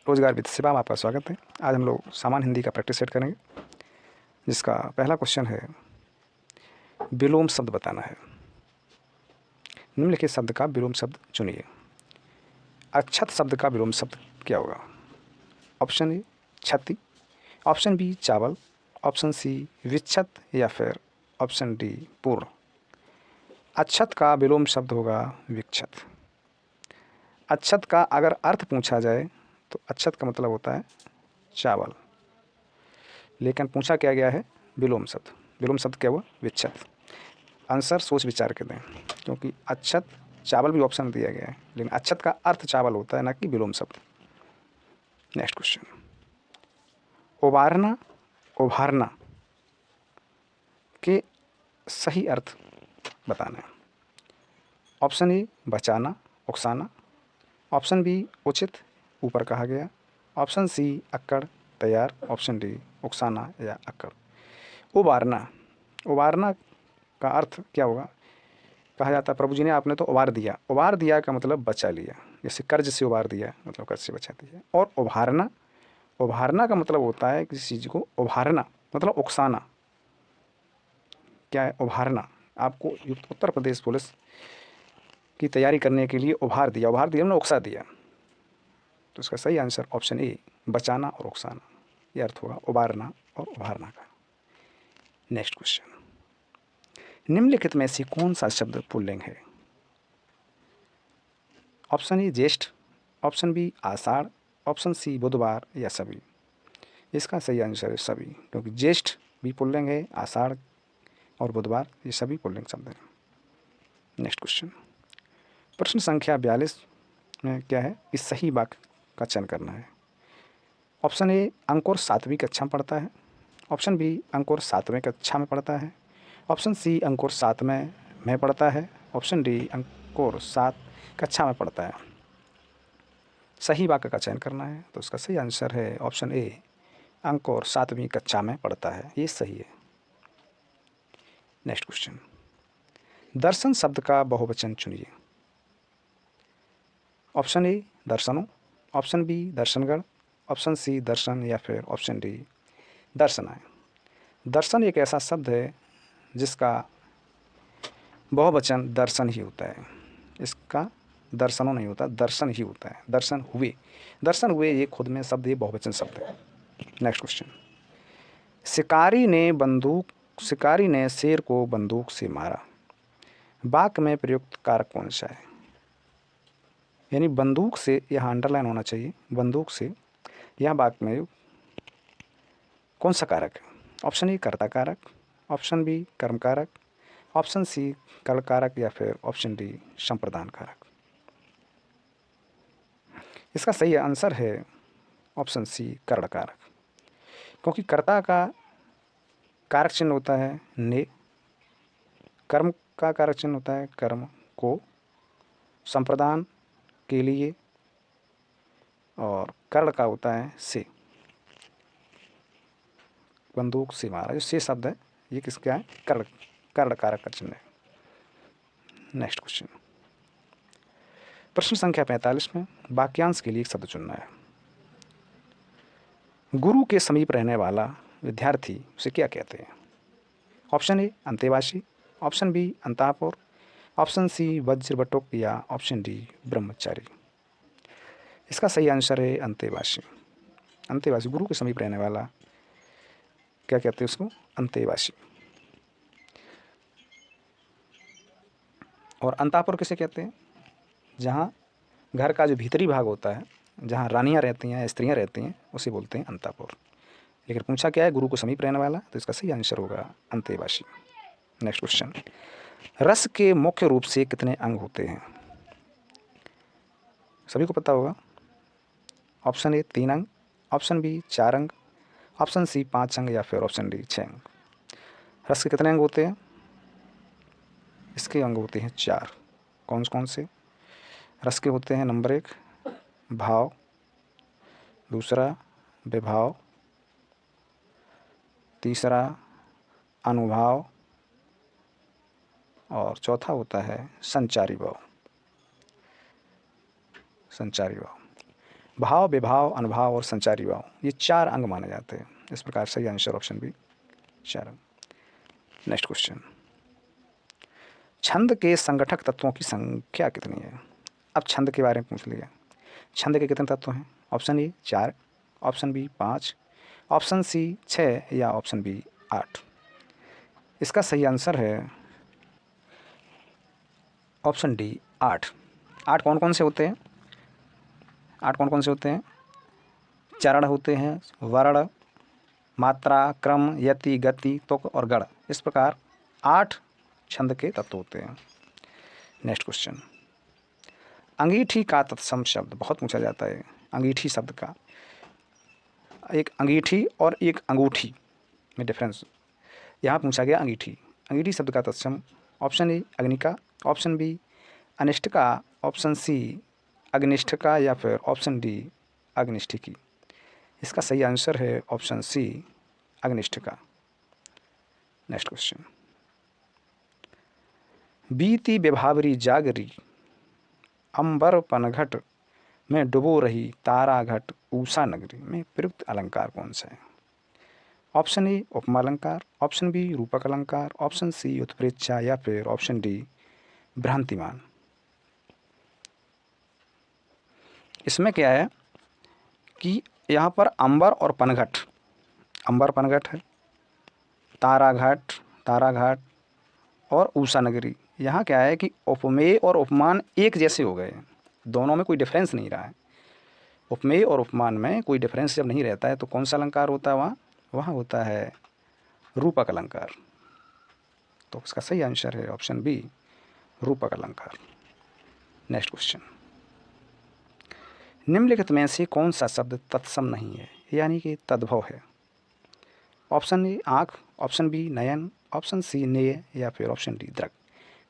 रोजगार वित्त सेवा में आपका स्वागत है। आज हम लोग सामान्य हिंदी का प्रैक्टिस सेट करेंगे, जिसका पहला क्वेश्चन है विलोम शब्द बताना है। निम्नलिखित शब्द का विलोम शब्द चुनिए। अक्षत शब्द का विलोम शब्द क्या होगा? ऑप्शन ए छति, ऑप्शन बी चावल, ऑप्शन सी विच्छत या फिर ऑप्शन डी पूर्ण। अक्षत का विलोम शब्द होगा विक्षत। अक्षत का अगर अर्थ पूछा जाए तो अक्षत का मतलब होता है चावल, लेकिन पूछा क्या गया है? विलोम शब्द। विलोम शब्द क्या हुआ? विच्छत। आंसर सोच विचार के दें, क्योंकि अक्षत चावल भी ऑप्शन दिया गया है, लेकिन अक्षत का अर्थ चावल होता है, ना कि विलोम शब्द। नेक्स्ट क्वेश्चन, उबारना उभारना के सही अर्थ बताना है। ऑप्शन ए बचाना उकसाना, ऑप्शन बी उचित ऊपर कहा गया, ऑप्शन सी अक्कड़ तैयार, ऑप्शन डी उकसाना या अक्कड़। उबारना, उबारना का अर्थ क्या होगा? कहा जाता है प्रभु जी ने आपने तो उबार दिया। उबार दिया का मतलब बचा लिया, जैसे कर्ज से उबार दिया मतलब कर्ज से बचा दिया। और उभारना, उभारना का मतलब होता है किसी चीज़ को उभारना मतलब उकसाना। क्या है उभारना? आपको उत्तर प्रदेश पुलिस की तैयारी करने के लिए उभार दिया, उभार दिया मतलब उकसा दिया। तो इसका सही आंसर ऑप्शन ए बचाना और उकसाना, यह अर्थ होगा उबारना और उभारना का। नेक्स्ट क्वेश्चन, निम्नलिखित में से कौन सा शब्द पुल्लिंग है? ऑप्शन ए ज्येष्ठ, ऑप्शन बी आषाढ़, ऑप्शन सी बुधवार या सभी। इसका सही आंसर है सभी, क्योंकि ज्येष्ठ भी पुल्लिंग है, आषाढ़ और बुधवार ये सभी पुल्लिंग शब्द हैं। नेक्स्ट क्वेश्चन, प्रश्न संख्या 42 में क्या है? इस सही वाक्य का चयन करना है। ऑप्शन ए अंकुर 7वीं कक्षा में पढ़ता है, ऑप्शन बी अंकुर 7वें कक्षा में पढ़ता है, ऑप्शन सी अंकुर 7वें में पढ़ता है, ऑप्शन डी अंकुर 7 कक्षा में पढ़ता है। सही वाक्य का चयन करना है, तो उसका सही आंसर है ऑप्शन ए अंकुर 7वीं कक्षा में पढ़ता है, ये सही है। नेक्स्ट क्वेश्चन, दर्शन शब्द का बहुवचन चुनिए। ऑप्शन ए दर्शनों, ऑप्शन बी दर्शनगण, ऑप्शन सी दर्शन या फिर ऑप्शन डी दर्शनाएँ। दर्शन एक ऐसा शब्द है जिसका बहुवचन दर्शन ही होता है। इसका दर्शनों नहीं होता, दर्शन ही होता है। दर्शन हुए, दर्शन हुए ये खुद में शब्द, ये बहुवचन शब्द है। नेक्स्ट क्वेश्चन, शिकारी ने शेर को बंदूक से मारा। वाक्य में प्रयुक्त कारक कौन सा है? यानी बंदूक से, यहाँ अंडरलाइन होना चाहिए, बंदूक से यहाँ वाक्य में कौन सा कारक है? ऑप्शन ए कर्ता कारक, ऑप्शन बी कर्म कारक, ऑप्शन सी कल कारक या फिर ऑप्शन डी संप्रदान कारक। इसका सही आंसर है ऑप्शन सी कर्ण कारक, क्योंकि कर्ता का कारक चिन्ह होता है ने, कर्म का कारक चिन्ह होता है कर्म को, संप्रदान के लिए, और कर्ण का होता है से। बंदूक से मारा, जो से शब्द है ये किसका है? कर्ण कारक का चिन्ह है। नेक्स्ट क्वेश्चन, प्रश्न संख्या 45 में वाक्यांश के लिए एक शब्द चुनना है। गुरु के समीप रहने वाला विद्यार्थी उसे क्या कहते हैं? ऑप्शन ए अंतेवासी, ऑप्शन बी अंतापुर, ऑप्शन सी वज्रबटुक या ऑप्शन डी ब्रह्मचारी। इसका सही आंसर है अंतेवासी। अंतेवासी, गुरु के समीप रहने वाला क्या कहते हैं उसको? अंतेवासी। और अंतापुर किसे कहते हैं? जहाँ घर का जो भीतरी भाग होता है, जहाँ रानियाँ रहती हैं, स्त्रियाँ रहती हैं, उसे बोलते हैं अंतापुर। लेकिन पूछा क्या है? गुरु को समीप रहने वाला, तो इसका सही आंसर होगा अंतेवासी। नेक्स्ट क्वेश्चन, रस के मुख्य रूप से कितने अंग होते हैं? सभी को पता होगा। ऑप्शन ए 3 अंग, ऑप्शन बी 4 अंग, ऑप्शन सी 5 अंग या फिर ऑप्शन डी 6 अंग। रस के कितने अंग होते हैं? इसके अंग होते हैं 4। कौन कौन से? रस के होते हैं नंबर 1 भाव, दूसरा विभाव, तीसरा अनुभाव और चौथा होता है संचारी भाव। संचारी भाव। भाव, विभाव, अनुभाव और संचारी भाव, ये 4 अंग माने जाते हैं। इस प्रकार सही आंसर ऑप्शन बी 4 अंग। नेक्स्ट क्वेश्चन, छंद के संगठक तत्वों की संख्या कितनी है? अब छंद के बारे में पूछ लिया। छंद के कितने तत्व हैं? Option A 4, option B 5, option C 6 या ऑप्शन बी 8। इसका सही आंसर है ऑप्शन डी 8। 8 कौन कौन से होते हैं? 8 कौन कौन से होते हैं? चरण होते हैं, वर्ण, मात्रा, क्रम, यति, गति, तुक और गढ़। इस प्रकार 8 छंद के तत्व होते हैं। नेक्स्ट क्वेश्चन, अंगीठी का तत्सम शब्द बहुत पूछा जाता है। अंगीठी शब्द का, एक अंगीठी और एक अंगूठी में डिफरेंस यहाँ पूछा गया। अंगीठी, अंगीठी शब्द का तत्सम ऑप्शन ए अग्निका, ऑप्शन बी अनिष्टिका, ऑप्शन सी अग्निष्ठिका या फिर ऑप्शन डी अग्निष्ठिकी। इसका सही आंसर है ऑप्शन सी अग्निष्ठिका। नेक्स्ट क्वेश्चन, बीती विभावरी जागरी अंबर पनघट में डुबो रही तारा घट ऊषा नगरी में प्रयुक्त अलंकार कौन सा है? ऑप्शन ए उपमा अलंकार, ऑप्शन बी रूपक अलंकार, ऑप्शन सी उत्प्रेक्षा या फिर ऑप्शन डी भ्रांतिमान। इसमें क्या है कि यहाँ पर अंबर और पनघट, अंबर पनघट है, तारा घाट और ऊषा नगरी। यहाँ क्या है कि उपमेय और उपमान एक जैसे हो गए, दोनों में कोई डिफरेंस नहीं रहा है। उपमेय और उपमान में कोई डिफरेंस जब नहीं रहता है तो कौन सा अलंकार होता है? वहाँ होता है रूपक अलंकार। तो इसका सही आंसर है ऑप्शन बी रूपक अलंकार। नेक्स्ट क्वेश्चन, निम्नलिखित में से कौन सा शब्द तत्सम नहीं है, यानी कि तद्भव है? ऑप्शन ए आँख, ऑप्शन बी नयन, ऑप्शन सी नेय या फिर ऑप्शन डी दृग।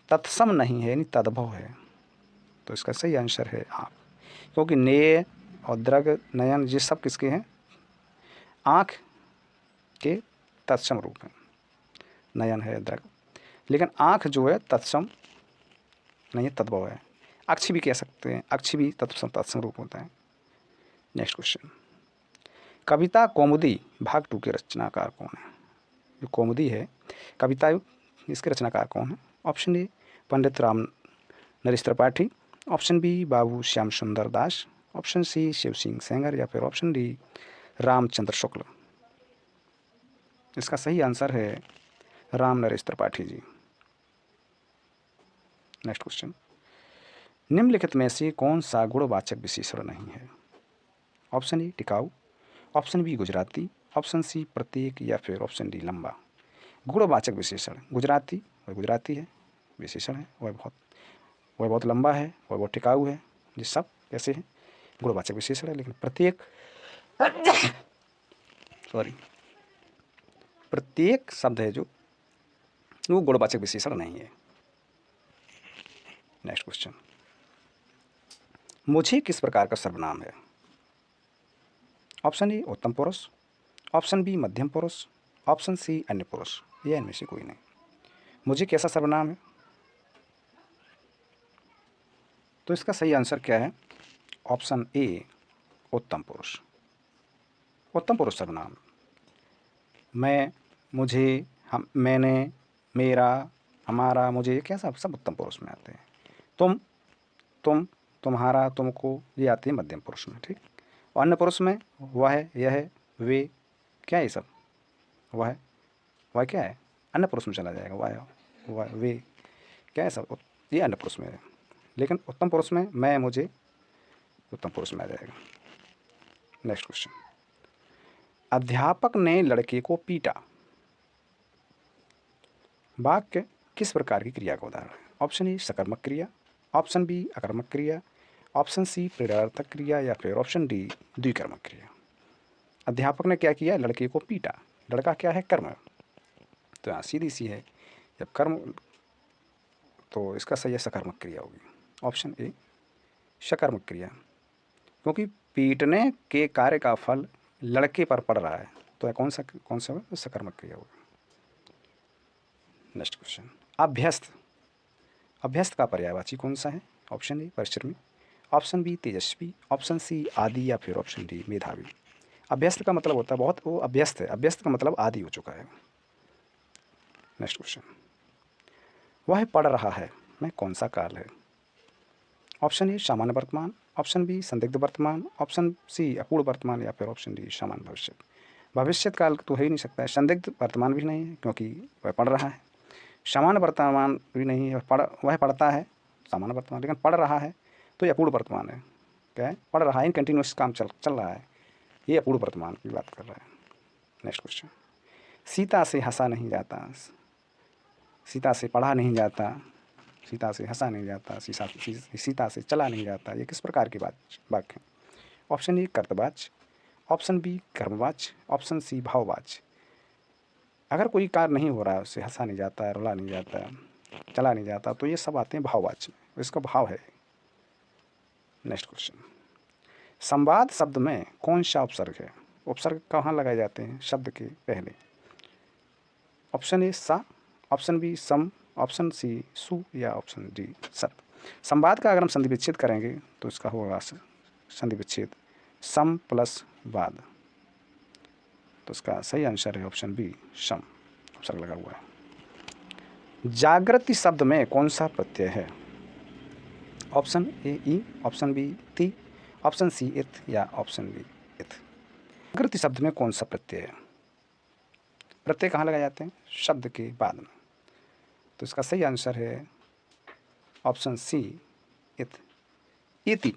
तत्सम नहीं है यानी तद्भव है, तो इसका सही आंसर है आँख, क्योंकि नेय और दृग, नयन, ये सब किसके हैं? आँख के तत्सम रूप हैं। नयन है, दृग, लेकिन आँख जो है तत्सम नहीं है, तद्भव है। अक्षी भी कह सकते हैं, अक्षी भी तत्सम रूप होता है। नेक्स्ट क्वेश्चन, कविता कौमुदी भाग 2 के रचनाकार कौन है? जो कौमुदी है कविता, इसके रचनाकार कौन है? Option A Pandit Ram Naresh Tripathi, option B Babu Shyam Sundar Das, option C Shiv Singh Sengar या फिर ऑप्शन डी रामचंद्र शुक्ल। इसका सही आंसर है राम नरेश त्रिपाठी जी। नेक्स्ट क्वेश्चन, निम्नलिखित में से कौन सा गुणवाचक विशेषण नहीं है? ऑप्शन ए टिकाऊ, option B Gujarati, option C प्रत्येक या फिर ऑप्शन डी लंबा। गुणवाचक विशेषण गुजराती, वह गुजराती है, विशेषण है, वह बहुत लंबा है, वह बहुत टिकाऊ है। ये सब कैसे हैं? गुणवाचक विशेषण है। लेकिन प्रत्येक प्रत्येक शब्द है जो वो गुणवाचक विशेषण नहीं है। नेक्स्ट क्वेश्चन, मुझे किस प्रकार का सर्वनाम है? ऑप्शन ए उत्तम पुरुष, ऑप्शन बी मध्यम पुरुष, ऑप्शन सी अन्य पुरुष, या इनमें से कोई नहीं। मुझे कैसा सर्वनाम है? तो इसका सही आंसर क्या है? ऑप्शन ए उत्तम पुरुष। उत्तम पुरुष सर्वनाम मैं, मुझे, हम, मैंने, मेरा, हमारा, मुझे, क्या सब उत्तम पुरुष में आते हैं। तुम, तुम्हारा, तुमको, ये आते हैं मध्यम पुरुष में। ठीक। और अन्य पुरुष में वह, यह, वे, क्या है ये सब? वह क्या है? अन्य पुरुष में चला जाएगा। वह, वे, क्या है सब? ये अन्य पुरुष में है। लेकिन उत्तम पुरुष में मैं, मुझे, उत्तम पुरुष में आ जाएगा। नेक्स्ट क्वेश्चन, अध्यापक ने लड़के को पीटा वाक्य किस प्रकार की क्रिया का उदाहरण है? ऑप्शन ए सकर्मक क्रिया, ऑप्शन बी अकर्मक क्रिया, ऑप्शन सी प्रेरणार्थक क्रिया या फिर ऑप्शन डी द्विकर्मक क्रिया। अध्यापक ने क्या किया? लड़के को पीटा। लड़का क्या है? कर्म। तो यहाँ सीधी सी है, जब कर्म, तो इसका सही है सकर्मक क्रिया होगी। ऑप्शन ए सकर्मक क्रिया, क्योंकि पीटने के कार्य का फल लड़के पर पड़ रहा है, तो कौन सा होगा? सकर्मक क्रिया होगी। नेक्स्ट क्वेश्चन, अभ्यस्त। अभ्यस्त का पर्यायवाची कौन सा है? ऑप्शन ए परिश्रमी, ऑप्शन बी तेजस्वी, ऑप्शन सी आदि या फिर ऑप्शन डी मेधावी। अभ्यस्त का मतलब होता है बहुत, वो अभ्यस्त है, अभ्यस्त का मतलब आदि हो चुका है। नेक्स्ट क्वेश्चन, वह पढ़ रहा है में कौन सा काल है? ऑप्शन ए सामान्य वर्तमान, ऑप्शन बी संदिग्ध वर्तमान, ऑप्शन सी अपूर्ण वर्तमान या फिर ऑप्शन डी सामान्य भविष्य। भविष्य काल तो हो ही नहीं सकता है, संदिग्ध वर्तमान भी नहीं है क्योंकि वह पढ़ रहा है, सामान्य वर्तमान भी नहीं है, वह पढ़ता है सामान्य वर्तमान, लेकिन पढ़ रहा है तो ये अपूर्ण वर्तमान है। क्या है? पढ़ रहा है, इन कंटिन्यूस काम चल रहा है, ये अपूर्ण वर्तमान की बात कर रहा है। नेक्स्ट क्वेश्चन, सीता से हंसा नहीं जाता, सीता से पढ़ा नहीं जाता, सीता से हंसा नहीं जाता, सीता से चला नहीं जाता, ये किस प्रकार की वाक्य है? ऑप्शन ए कर्तवाच्य, ऑप्शन बी कर्मवाच्य, ऑप्शन सी भाववाच्य। अगर कोई कार्य नहीं हो रहा है, उससे हंसा नहीं जाता है, रुला नहीं जाता है, चला नहीं जाता, तो ये सब आते हैं भाववाच्य में, इसका भाव है। नेक्स्ट क्वेश्चन, संवाद शब्द में कौन सा उपसर्ग है? उपसर्ग कहाँ लगाए जाते हैं शब्द के पहले? ऑप्शन ए सा, ऑप्शन बी सम, ऑप्शन सी सु या ऑप्शन डी सत। संवाद का अगर हम संधि विच्छेद करेंगे तो इसका होगा संधि विच्छेद सम प्लस वाद, तो इसका सही आंसर है ऑप्शन बी सम, उपसर्ग लगा हुआ है। जागृति शब्द में कौन सा प्रत्यय है? ऑप्शन ए ई, ऑप्शन बी ती, ऑप्शन सी इत या ऑप्शन डी इत। जागृति शब्द में कौन सा प्रत्यय है? प्रत्यय कहाँ लगाए जाते हैं? शब्द के बाद में, तो इसका सही आंसर है ऑप्शन सी इत, इति,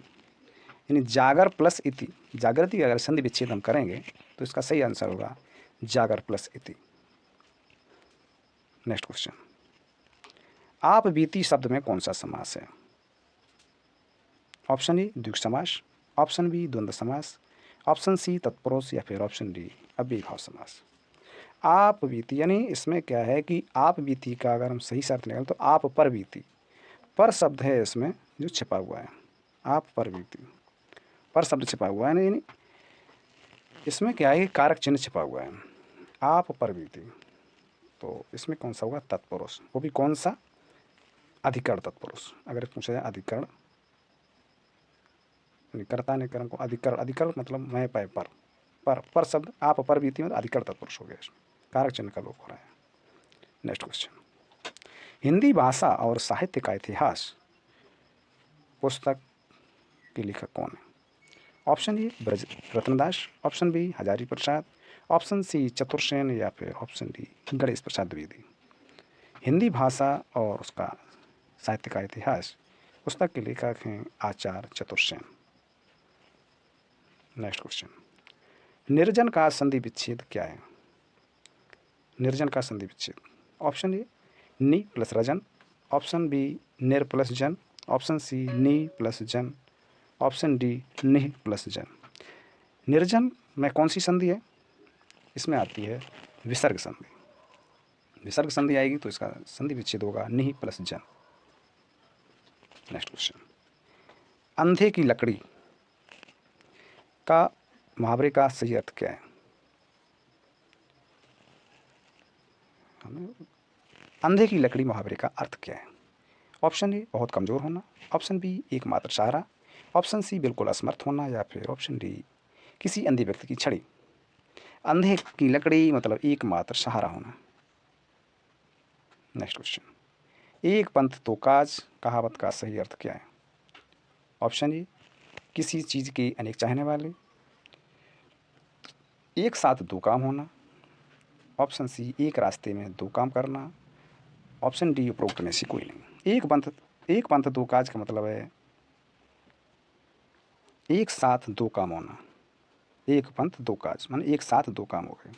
यानी जागर प्लस इति। जागृति अगर संधि विच्छेद हम करेंगे तो इसका सही आंसर होगा जागर प्लस इति। नेक्स्ट क्वेश्चन, आप बीती शब्द में कौन सा समास है? ऑप्शन ए द्विगु समास, ऑप्शन बी द्वंद्व समास, ऑप्शन सी तत्पुरुष या फिर ऑप्शन डी अव्ययीभाव समास। आप बीती, यानी इसमें क्या है कि आप बीती का अगर हम सही अर्थ निकालें तो आप पर बीती, पर शब्द है इसमें जो छिपा हुआ है, आप पर बीती, पर शब्द छिपा हुआ है, यानी इसमें क्या है कि कारक चिन्ह छिपा हुआ है, आप पर बीती, तो इसमें कौन सा होगा? तत्पुरुष, वो भी कौन सा? अधिकरण तत्पुरुष। अगर पूछा जाए अधिकरण, कर्ता ने कर्म को अधिकरण, अधिकरण मतलब मैं पै पर शब्द आप पर बीती में अधिकरण तत्पुरुष हो गया, इसमें कारक चिन्ह का लोप हो रहा है। नेक्स्ट क्वेश्चन, हिंदी भाषा और साहित्य का इतिहास पुस्तक के लेखक कौन है? Option A Braj Ratnadas, option B Hazari Prasad, option C Chatursen या फिर ऑप्शन डी गणेश प्रसाद द्विवेदी। हिंदी भाषा और उसका साहित्य का इतिहास पुस्तक के लेखक हैं आचार्य चतुर्सेन। नेक्स्ट क्वेश्चन, निर्जन का संधि विच्छेद क्या है? निर्जन का संधि विच्छेद, ऑप्शन ए नी प्लस रजन, ऑप्शन बी निर प्लस जन, ऑप्शन सी नी प्लस जन, ऑप्शन डी निह प्लस जन। निर्जन में कौन सी संधि है? इसमें आती है विसर्ग संधि, विसर्ग संधि आएगी तो इसका संधि विच्छेद होगा निह प्लस जन। नेक्स्ट क्वेश्चन, अंधे की लकड़ी का मुहावरे का सही अर्थ क्या है? अंधे की लकड़ी मुहावरे का अर्थ क्या है? ऑप्शन ए बहुत कमज़ोर होना, ऑप्शन बी एकमात्र सहारा, ऑप्शन सी बिल्कुल असमर्थ होना या फिर ऑप्शन डी किसी अंधे व्यक्ति की छड़ी। अंधे की लकड़ी मतलब एकमात्र सहारा होना। नेक्स्ट क्वेश्चन, एक पंथ दो काज कहावत का सही अर्थ क्या है? ऑप्शन ए किसी चीज़ के अनेक चाहने वाले, एक साथ दो काम होना, ऑप्शन सी एक रास्ते में दो काम करना, ऑप्शन डी उपरोक्त में से कोई नहीं। एक पंथ दो काज का मतलब है एक साथ दो काम होना, एक पंथ दो काज माने एक साथ दो काम हो गए,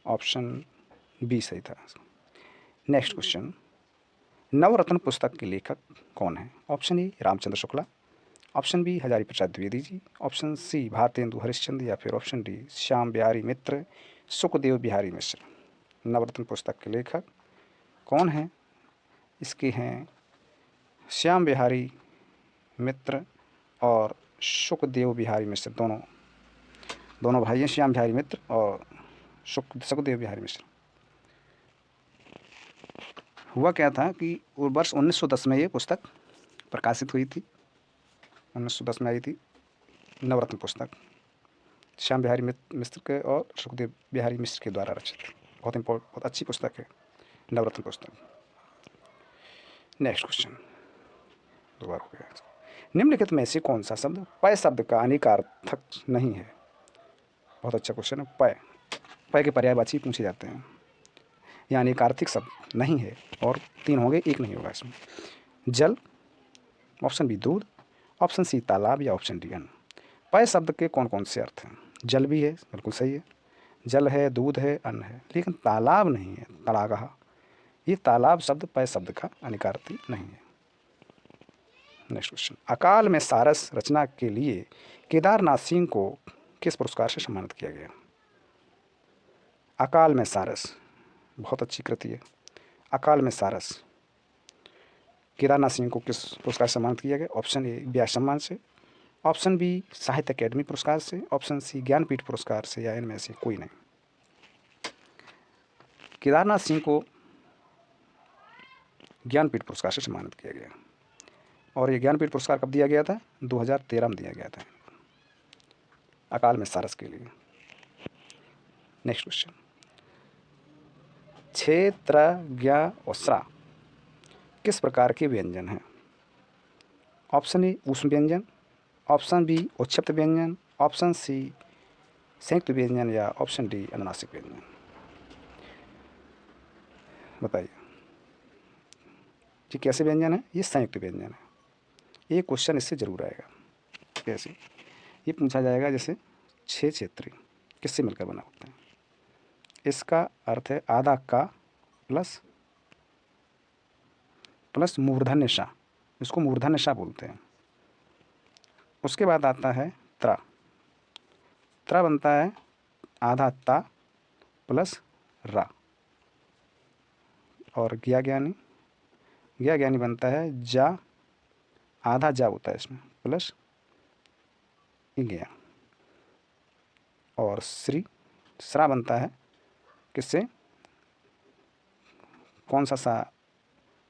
ऑप्शन बी सही था। नेक्स्ट क्वेश्चन, नवरत्न पुस्तक के लेखक कौन है? Option A Ramchandra Shukla, option B Hazari Prasad Dwivedi ji, option C Bharatendu Harishchandra या फिर ऑप्शन डी श्याम बिहारी मित्र, सुखदेव बिहारी मिश्र। नवरत्न पुस्तक के लेखक कौन हैं? इसके हैं श्याम बिहारी मित्र और सुखदेव बिहारी मिश्र, दोनों भाई हैं, श्याम बिहारी मित्र और सुखदेव बिहारी मिश्र। हुआ क्या था कि वर्ष 1910 में ये पुस्तक प्रकाशित हुई थी 1910 में आई थी, नवरत्न पुस्तक, श्याम बिहारी मिश्र के और सुखदेव बिहारी मिश्र के द्वारा रचित। बहुत अच्छी पुस्तक है नवरत्न पुस्तक। नेक्स्ट क्वेश्चन, दो बार हो गया। निम्नलिखित में से कौन सा शब्द पय शब्द का अनेकार्थक नहीं है? बहुत अच्छा क्वेश्चन है। पय, पय के पर्यायवाची पूछे जाते हैं। यह अनेकार्थिक शब्द नहीं है और 3 होंगे, 1 नहीं होगा इसमें। जल, ऑप्शन बी दूध, ऑप्शन सी तालाब या ऑप्शन डी अन्न। पय शब्द के कौन कौन से अर्थ हैं? जल भी है, बिल्कुल सही है, जल है, दूध है, अन्न है, लेकिन तालाब नहीं है, तड़ागा। ये तालाब शब्द पय शब्द का अनेकार्थी नहीं है। नेक्स्ट क्वेश्चन, अकाल में सारस रचना के लिए केदारनाथ सिंह को किस पुरस्कार से सम्मानित किया गया? अकाल में सारस बहुत अच्छी कृति है। अकाल में सारस केदारनाथ सिंह को किस पुरस्कार से सम्मानित किया गया? ऑप्शन ए व्यास सम्मान से, ऑप्शन बी साहित्य अकेडमी पुरस्कार से, ऑप्शन सी ज्ञानपीठ पुरस्कार से, या इनमें से कोई नहीं। केदारनाथ सिंह को ज्ञानपीठ पुरस्कार से सम्मानित किया गया और ये ज्ञानपीठ पुरस्कार कब दिया गया था? 2013 में दिया गया था, अकाल में सारस के लिए। नेक्स्ट क्वेश्चन, छे, त्र, ज्ञ और स्रा किस प्रकार के व्यंजन हैं? ऑप्शन ए ऊष्म व्यंजन, ऑप्शन बी उच्छिष्ट व्यंजन, ऑप्शन सी संयुक्त व्यंजन या ऑप्शन डी अनुनासिक व्यंजन। बताइए ये कैसे व्यंजन है? ये संयुक्त व्यंजन है। ये क्वेश्चन इससे जरूर आएगा। कैसे? ये पूछा जाएगा जैसे 6 क्षेत्री किससे मिलकर बना होता है? इसका अर्थ है आधा का प्लस मूर्धन्य सा, इसको मूर्धन्य सा बोलते हैं। उसके बाद आता है त्रा, त्रा बनता है आधा ता प्लस रा, और ज्ञा ज्ञानी बनता है जा, आधा जा होता है इसमें प्लस ज्ञा, और स्रा बनता है किससे? कौन सा सा?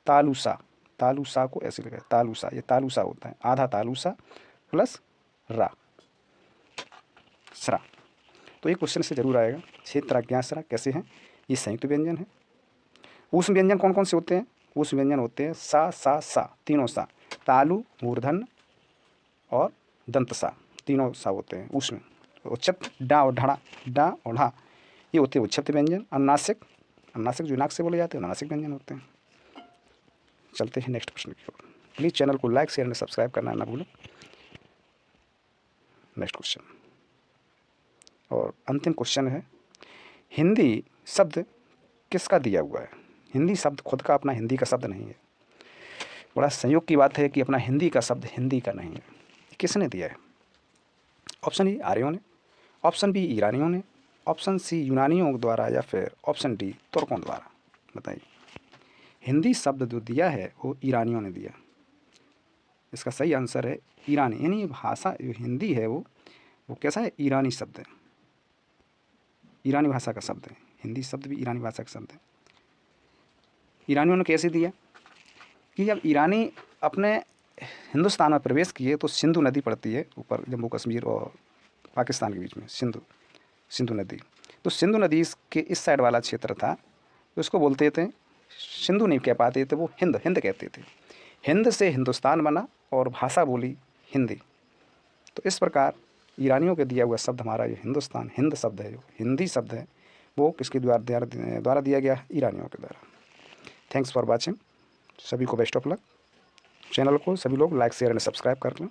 तालूसा को ऐसे लिखा है तालूसा, ये तालूसा होता है, आधा तालूसा प्लस रा, स्रा। तो ये क्वेश्चन से जरूर आएगा। क्षेत्र ज्ञा स्रा कैसे हैं? ये संयुक्त व्यंजन है। ऊष्म व्यंजन कौन कौन से होते हैं? ऊष्म व्यंजन होते हैं सा, तीनों सा, तालु, मूर्धन और दंत सा, तीनों सा होते हैं ऊष्म। उच्छिष्ट डा और ढा, डा और ढा ये होते हैं उच्छिष्ट व्यंजन। अनुनासिक जो नाक से बोले जाते हैं अनुनासिक व्यंजन होते हैं। चलते हैं नेक्स्ट प्रश्न की ओर। प्लीज़ चैनल को लाइक, शेयर और सब्सक्राइब करना ना भूलें। नेक्स्ट क्वेश्चन और अंतिम क्वेश्चन है, हिंदी शब्द किसका दिया हुआ है? हिंदी शब्द खुद का अपना हिंदी का शब्द नहीं है। बड़ा संयोग की बात है कि अपना हिंदी का शब्द हिंदी का नहीं है। किसने दिया है? ऑप्शन ए आर्यों ने, ऑप्शन बी ईरानियों ने, ऑप्शन सी यूनानियों द्वारा, या फिर ऑप्शन डी तुर्कों द्वारा। बताइए। हिंदी शब्द जो दिया है वो ईरानियों ने दिया। इसका सही आंसर है ईरानी, यानी भाषा जो हिंदी है वो कैसा है? ईरानी शब्द है, ईरानी भाषा का शब्द है। हिंदी शब्द भी ईरानी भाषा का शब्द है। ईरानियों ने कैसे दिया कि जब ईरानी अपने हिंदुस्तान में प्रवेश किए तो सिंधु नदी पड़ती है ऊपर जम्मू कश्मीर और पाकिस्तान के बीच में, सिंधु नदी। तो सिंधु नदी के इस साइड वाला क्षेत्र था, तो उसको बोलते थे, सिंधु नहीं कह पाते थे, वो हिंद कहते थे। हिंद से हिंदुस्तान बना और भाषा बोली हिंदी। तो इस प्रकार ईरानियों के दिया हुआ शब्द हमारा ये हिंदुस्तान हिंद शब्द है, जो हिंदी शब्द है, वो किसके द्वारा दिया गया? ईरानियों के द्वारा। Thanks for watching. सभी को बेस्ट ऑफ लक। चैनल को सभी लोग लाइक, शेयर एंड सब्सक्राइब कर लें।